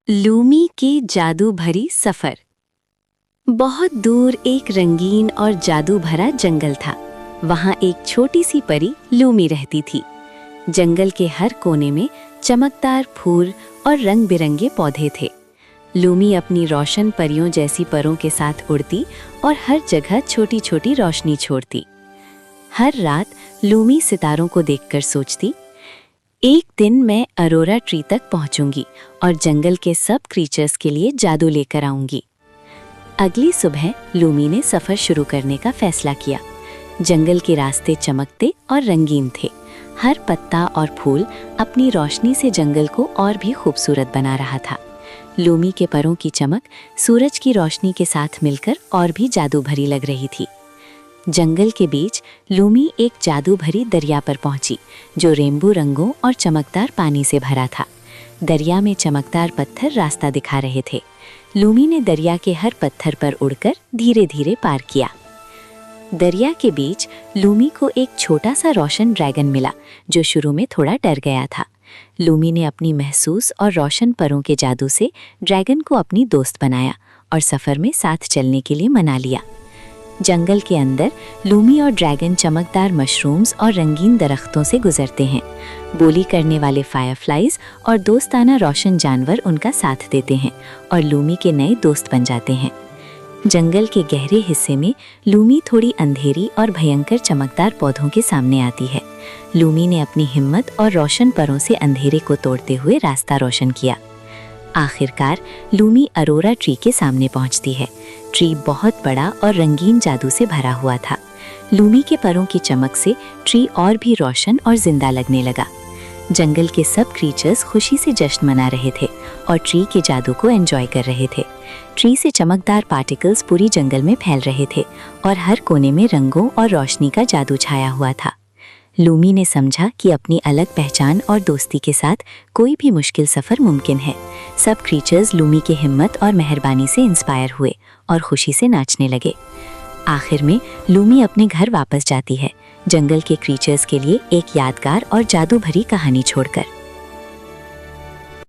Lumi की जादू भरी सफर। बहुत दूर एक रंगीन और जादू भरा जंगल था। वहां एक छोटी सी परी लूमी रहती थी। जंगल के हर कोने में चमकदार फूल और रंग बिरंगे पौधे थे। लूमी अपनी रोशन परियों जैसी परों के साथ उड़ती और हर जगह छोटी छोटी रोशनी छोड़ती। हर रात लूमी सितारों को देखकर सोचती, एक दिन मैं अरोरा ट्री तक पहुंचूंगी और जंगल के सब क्रीचर्स के लिए जादू लेकर आऊंगी। अगली सुबह लूमी ने सफर शुरू करने का फैसला किया। जंगल के रास्ते चमकते और रंगीन थे। हर पत्ता और फूल अपनी रोशनी से जंगल को और भी खूबसूरत बना रहा था। लूमी के परों की चमक सूरज की रोशनी के साथ मिलकर और भी जादू भरी लग रही थी। जंगल के बीच लूमी एक जादू भरी दरिया पर पहुंची, जो रेनबो रंगों और चमकदार पानी से भरा था। दरिया में चमकदार पत्थर रास्ता दिखा रहे थे। लूमी ने दरिया के हर पत्थर पर उड़कर धीरे धीरे पार किया। दरिया के बीच लूमी को एक छोटा सा रोशन ड्रैगन मिला, जो शुरू में थोड़ा डर गया था। लूमी ने अपनी महसूस और रोशन परों के जादू से ड्रैगन को अपनी दोस्त बनाया और सफर में साथ चलने के लिए मना लिया। जंगल के अंदर लूमी और ड्रैगन चमकदार मशरूम्स और रंगीन दरख्तों से गुजरते हैं। बोली करने वाले फायरफ्लाइज और दोस्ताना रोशन जानवर उनका साथ देते हैं और लूमी के नए दोस्त बन जाते हैं। जंगल के गहरे हिस्से में लूमी थोड़ी अंधेरी और भयंकर चमकदार पौधों के सामने आती है। लूमी ने अपनी हिम्मत और रोशन परों से अंधेरे को तोड़ते हुए रास्ता रोशन किया। आखिरकार लूमी अरोरा ट्री के सामने पहुंचती है। ट्री बहुत बड़ा और रंगीन जादू से भरा हुआ था। लूमी के परों की चमक से ट्री और भी रोशन और जिंदा लगने लगा। जंगल के सब क्रीचर्स खुशी से जश्न मना रहे थे और ट्री के जादू को एंजॉय कर रहे थे। ट्री से चमकदार पार्टिकल्स पूरी जंगल में फैल रहे थे और हर कोने में रंगों और रोशनी का जादू छाया हुआ था। लूमी ने समझा कि अपनी अलग पहचान और दोस्ती के साथ कोई भी मुश्किल सफ़र मुमकिन है। सब क्रीचर्स लूमी की हिम्मत और मेहरबानी से इंस्पायर हुए और खुशी से नाचने लगे। आखिर में लूमी अपने घर वापस जाती है, जंगल के क्रीचर्स के लिए एक यादगार और जादू भरी कहानी छोड़कर।